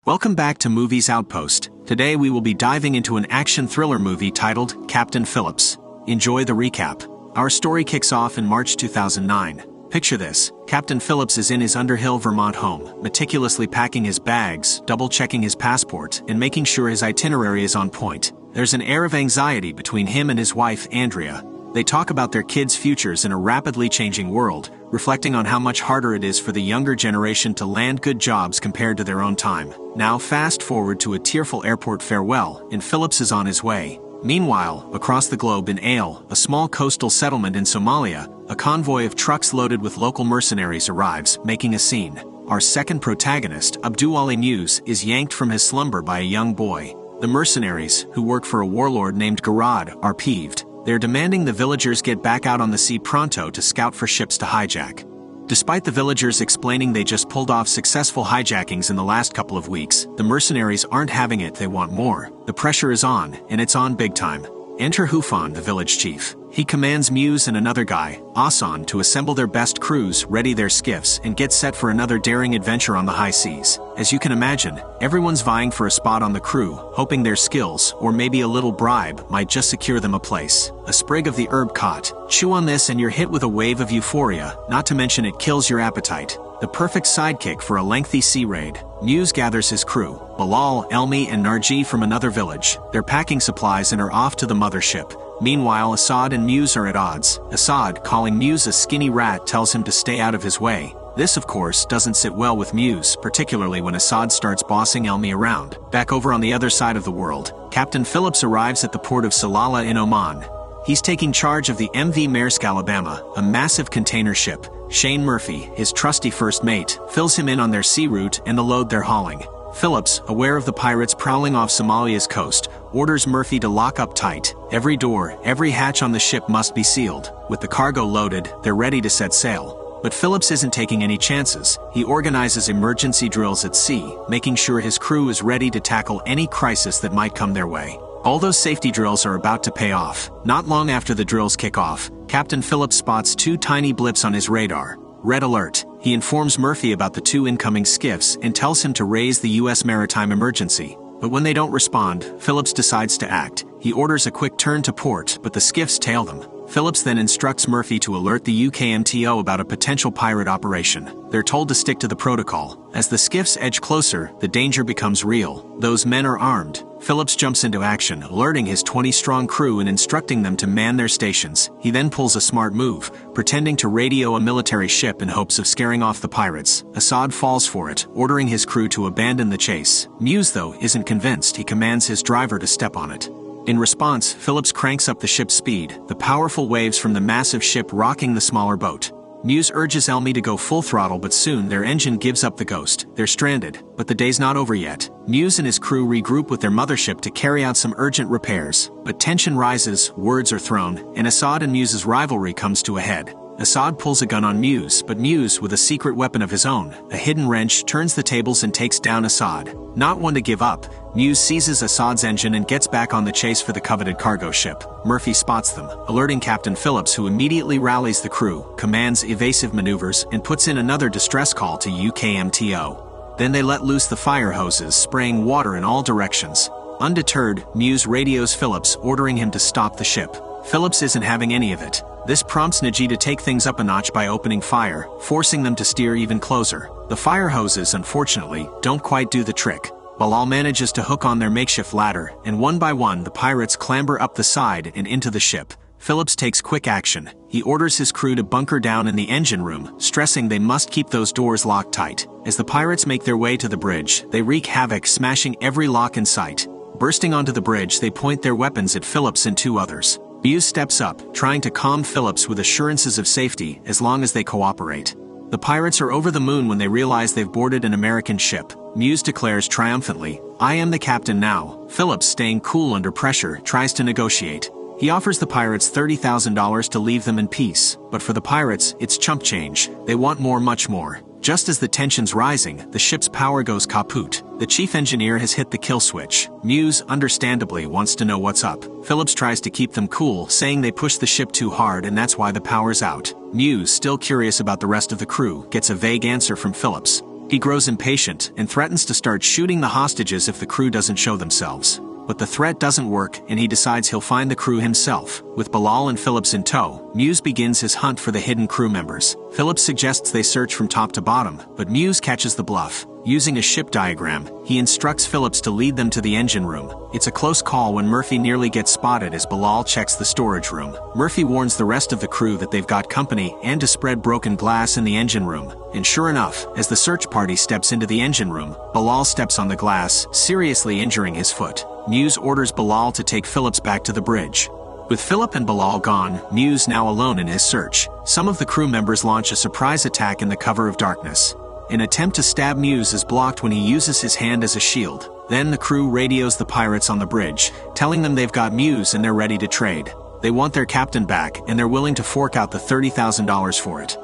Welcome back to Movies Outpost. Today we will be diving into an action thriller movie titled Captain Phillips. Enjoy the recap. Our story kicks off in March 2009. Picture this. Captain Phillips is in his Underhill, Vermont home, meticulously packing his bags, double-checking his passport, and making sure his itinerary is on point. There's an air of anxiety between him and his wife, Andrea. They talk about their kids' futures in a rapidly changing world, reflecting on how much harder it is for the younger generation to land good jobs compared to their own time. Now fast forward to a tearful airport farewell, and Phillips is on his way. Meanwhile, across the globe in Ale, a small coastal settlement in Somalia, a convoy of trucks loaded with local mercenaries arrives, making a scene. Our second protagonist, Abdul Ali Muse, is yanked from his slumber by a young boy. The mercenaries, who work for a warlord named Garad, are peeved. They're demanding the villagers get back out on the sea pronto to scout for ships to hijack. Despite the villagers explaining they just pulled off successful hijackings in the last couple of weeks, the mercenaries aren't having it, they want more. The pressure is on, and it's on big time. Enter Hufan, the village chief. He commands Muse and another guy, Asan, to assemble their best crews, ready their skiffs, and get set for another daring adventure on the high seas. As you can imagine, everyone's vying for a spot on the crew, hoping their skills, or maybe a little bribe, might just secure them a place. A sprig of the herb khat. Chew on this and you're hit with a wave of euphoria, not to mention it kills your appetite. The perfect sidekick for a lengthy sea raid. Muse gathers his crew, Bilal, Elmi, and Narji from another village. They're packing supplies and are off to the mothership. Meanwhile, Assad and Muse are at odds. Assad, calling Muse a skinny rat, tells him to stay out of his way. This, of course, doesn't sit well with Muse, particularly when Assad starts bossing Elmi around. Back over on the other side of the world, Captain Phillips arrives at the port of Salalah in Oman. He's taking charge of the MV Maersk Alabama, a massive container ship. Shane Murphy, his trusty first mate, fills him in on their sea route and the load they're hauling. Phillips, aware of the pirates prowling off Somalia's coast, orders Murphy to lock up tight. Every door, every hatch on the ship must be sealed. With the cargo loaded, they're ready to set sail. But Phillips isn't taking any chances. He organizes emergency drills at sea, making sure his crew is ready to tackle any crisis that might come their way. All those safety drills are about to pay off. Not long after the drills kick off, Captain Phillips spots two tiny blips on his radar. Red alert. He informs Murphy about the two incoming skiffs and tells him to raise the U.S. maritime emergency. But when they don't respond, Phillips decides to act. He orders a quick turn to port, but the skiffs tail them. Phillips then instructs Murphy to alert the UKMTO about a potential pirate operation. They're told to stick to the protocol. As the skiffs edge closer, the danger becomes real. Those men are armed. Phillips jumps into action, alerting his 20-strong crew and instructing them to man their stations. He then pulls a smart move, pretending to radio a military ship in hopes of scaring off the pirates. Assad falls for it, ordering his crew to abandon the chase. Muse, though, isn't convinced. He commands his driver to step on it. In response, Phillips cranks up the ship's speed, the powerful waves from the massive ship rocking the smaller boat. Muse urges Elmi to go full throttle, but soon their engine gives up the ghost. They're stranded, but the day's not over yet. Muse and his crew regroup with their mothership to carry out some urgent repairs. But tension rises, words are thrown, and Assad and Muse's rivalry comes to a head. Assad pulls a gun on Muse, but Muse, with a secret weapon of his own, a hidden wrench, turns the tables and takes down Assad. Not one to give up, Muse seizes Assad's engine and gets back on the chase for the coveted cargo ship. Murphy spots them, alerting Captain Phillips, who immediately rallies the crew, commands evasive maneuvers, and puts in another distress call to UKMTO. Then they let loose the fire hoses, spraying water in all directions. Undeterred, Muse radios Phillips, ordering him to stop the ship. Phillips isn't having any of it. This prompts Naji to take things up a notch by opening fire, forcing them to steer even closer. The fire hoses, unfortunately, don't quite do the trick. Bilal manages to hook on their makeshift ladder, and one by one the pirates clamber up the side and into the ship. Phillips takes quick action. He orders his crew to bunker down in the engine room, stressing they must keep those doors locked tight. As the pirates make their way to the bridge, they wreak havoc, smashing every lock in sight. Bursting onto the bridge, they point their weapons at Phillips and two others. Muse steps up, trying to calm Phillips with assurances of safety as long as they cooperate. The pirates are over the moon when they realize they've boarded an American ship. Muse declares triumphantly, "I am the captain now." Phillips, staying cool under pressure, tries to negotiate. He offers the pirates $30,000 to leave them in peace, but for the pirates, it's chump change. They want more, much more. Just as the tension's rising, the ship's power goes kaput. The chief engineer has hit the kill switch. Muse, understandably, wants to know what's up. Phillips tries to keep them cool, saying they pushed the ship too hard and that's why the power's out. Muse, still curious about the rest of the crew, gets a vague answer from Phillips. He grows impatient and threatens to start shooting the hostages if the crew doesn't show themselves. But the threat doesn't work, and he decides he'll find the crew himself. With Bilal and Phillips in tow, Muse begins his hunt for the hidden crew members. Phillips suggests they search from top to bottom, but Muse catches the bluff. Using a ship diagram, he instructs Phillips to lead them to the engine room. It's a close call when Murphy nearly gets spotted as Bilal checks the storage room. Murphy warns the rest of the crew that they've got company and to spread broken glass in the engine room. And sure enough, as the search party steps into the engine room, Bilal steps on the glass, seriously injuring his foot. Muse orders Bilal to take Phillips back to the bridge. With Philip and Bilal gone, Muse now alone in his search. Some of the crew members launch a surprise attack in the cover of darkness. An attempt to stab Muse is blocked when he uses his hand as a shield. Then the crew radios the pirates on the bridge, telling them they've got Muse and they're ready to trade. They want their captain back, and they're willing to fork out the $30,000 for it.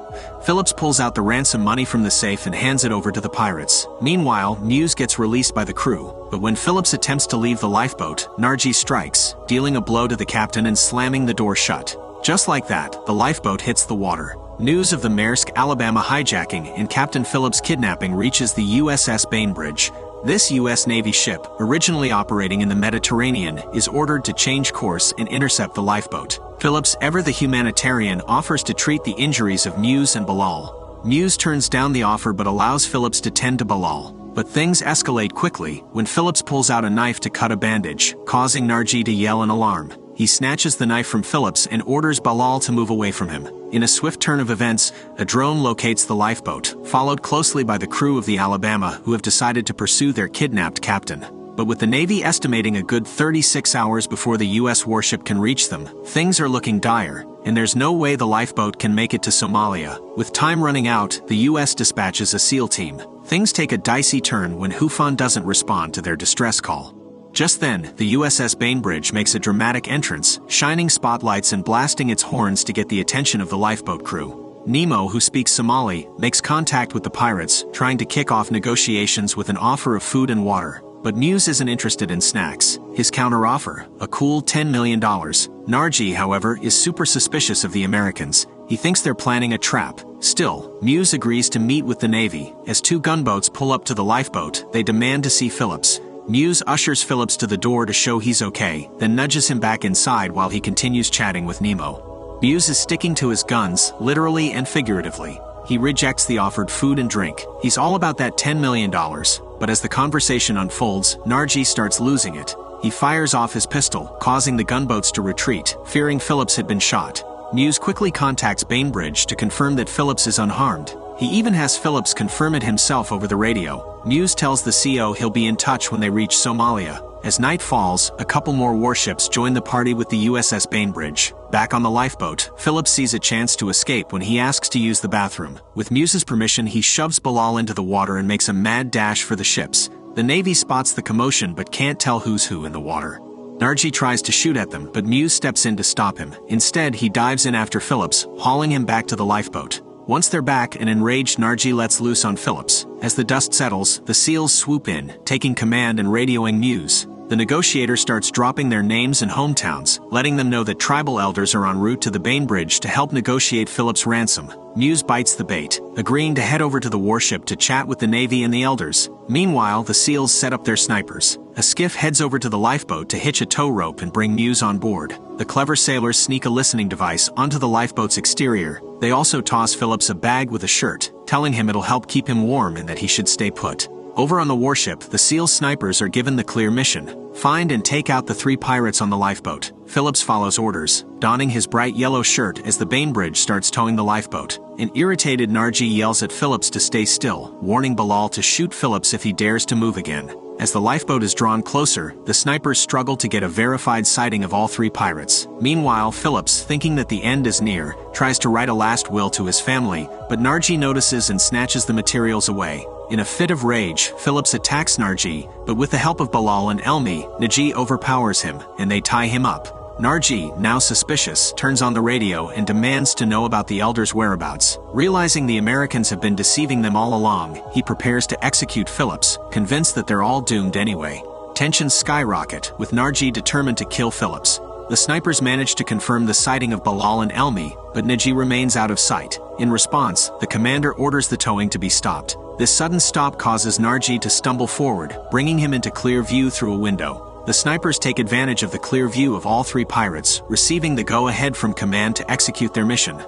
Phillips pulls out the ransom money from the safe and hands it over to the pirates. Meanwhile, Muse gets released by the crew, but when Phillips attempts to leave the lifeboat, Narji strikes, dealing a blow to the captain and slamming the door shut. Just like that, the lifeboat hits the water. News of the Maersk Alabama hijacking and Captain Phillips' kidnapping reaches the USS Bainbridge. This U.S. Navy ship, originally operating in the Mediterranean, is ordered to change course and intercept the lifeboat. Phillips, ever the humanitarian, offers to treat the injuries of Muse and Bilal. Muse turns down the offer but allows Phillips to tend to Bilal. But things escalate quickly when Phillips pulls out a knife to cut a bandage, causing Narji to yell in alarm. He snatches the knife from Phillips and orders Bilal to move away from him. In a swift turn of events, a drone locates the lifeboat, followed closely by the crew of the Alabama, who have decided to pursue their kidnapped captain. But with the Navy estimating a good 36 hours before the U.S. warship can reach them, things are looking dire, and there's no way the lifeboat can make it to Somalia. With time running out, the U.S. dispatches a SEAL team. Things take a dicey turn when Hufan doesn't respond to their distress call. Just then, the USS Bainbridge makes a dramatic entrance, shining spotlights and blasting its horns to get the attention of the lifeboat crew. Nemo, who speaks Somali, makes contact with the pirates, trying to kick off negotiations with an offer of food and water. But Muse isn't interested in snacks. His counteroffer, a cool $10 million. Narji, however, is super suspicious of the Americans. He thinks they're planning a trap. Still, Muse agrees to meet with the Navy. As two gunboats pull up to the lifeboat, they demand to see Phillips. Muse ushers Phillips to the door to show he's okay, then nudges him back inside while he continues chatting with Nemo. Muse is sticking to his guns, literally and figuratively. He rejects the offered food and drink. He's all about that $10 million. But as the conversation unfolds, Narji starts losing it. He fires off his pistol, causing the gunboats to retreat, fearing Phillips had been shot. Muse quickly contacts Bainbridge to confirm that Phillips is unharmed. He even has Phillips confirm it himself over the radio. Muse tells the CO he'll be in touch when they reach Somalia. As night falls, a couple more warships join the party with the USS Bainbridge. Back on the lifeboat, Phillips sees a chance to escape when he asks to use the bathroom. With Muse's permission, he shoves Bilal into the water and makes a mad dash for the ships. The Navy spots the commotion but can't tell who's who in the water. Narji tries to shoot at them, but Muse steps in to stop him. Instead, he dives in after Phillips, hauling him back to the lifeboat. Once they're back, an enraged Narji lets loose on Phillips. As the dust settles, the SEALs swoop in, taking command and radioing Muse. The negotiator starts dropping their names and hometowns, letting them know that tribal elders are en route to the Bainbridge to help negotiate Phillips' ransom. Muse bites the bait, agreeing to head over to the warship to chat with the Navy and the elders. Meanwhile, the SEALs set up their snipers. A skiff heads over to the lifeboat to hitch a tow rope and bring Muse on board. The clever sailors sneak a listening device onto the lifeboat's exterior. They also toss Phillips a bag with a shirt, telling him it'll help keep him warm and that he should stay put. Over on the warship, the SEAL snipers are given the clear mission: find and take out the 3 pirates on the lifeboat. Phillips follows orders, donning his bright yellow shirt as the Bainbridge starts towing the lifeboat. An irritated Narji yells at Phillips to stay still, warning Bilal to shoot Phillips if he dares to move again. As the lifeboat is drawn closer, the snipers struggle to get a verified sighting of all 3 pirates. Meanwhile, Phillips, thinking that the end is near, tries to write a last will to his family, but Narji notices and snatches the materials away. In a fit of rage, Phillips attacks Narji, but with the help of Bilal and Elmi, Naji overpowers him, and they tie him up. Narji, now suspicious, turns on the radio and demands to know about the elders' whereabouts. Realizing the Americans have been deceiving them all along, he prepares to execute Phillips, convinced that they're all doomed anyway. Tensions skyrocket, with Narji determined to kill Phillips. The snipers manage to confirm the sighting of Bilal and Elmi, but Naji remains out of sight. In response, the commander orders the towing to be stopped. This sudden stop causes Narji to stumble forward, bringing him into clear view through a window. The snipers take advantage of the clear view of all three pirates, receiving the go-ahead from command to execute their mission.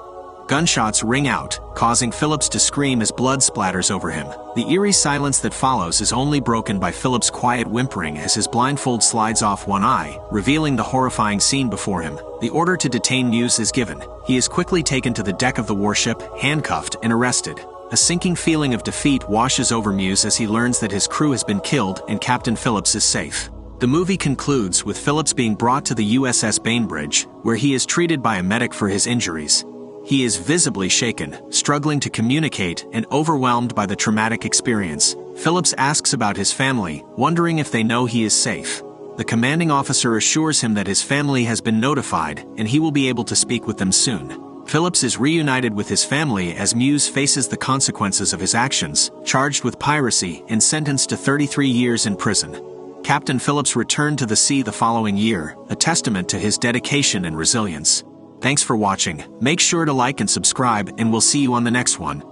Gunshots ring out, causing Phillips to scream as blood splatters over him. The eerie silence that follows is only broken by Phillips' quiet whimpering as his blindfold slides off one eye, revealing the horrifying scene before him. The order to detain Muse is given. He is quickly taken to the deck of the warship, handcuffed, and arrested. A sinking feeling of defeat washes over Muse as he learns that his crew has been killed and Captain Phillips is safe. The movie concludes with Phillips being brought to the USS Bainbridge, where he is treated by a medic for his injuries. He is visibly shaken, struggling to communicate, and overwhelmed by the traumatic experience. Phillips asks about his family, wondering if they know he is safe. The commanding officer assures him that his family has been notified, and he will be able to speak with them soon. Phillips is reunited with his family as Muse faces the consequences of his actions, charged with piracy and sentenced to 33 years in prison. Captain Phillips returned to the sea the following year, a testament to his dedication and resilience. Thanks for watching. Make sure to like and subscribe, and we'll see you on the next one.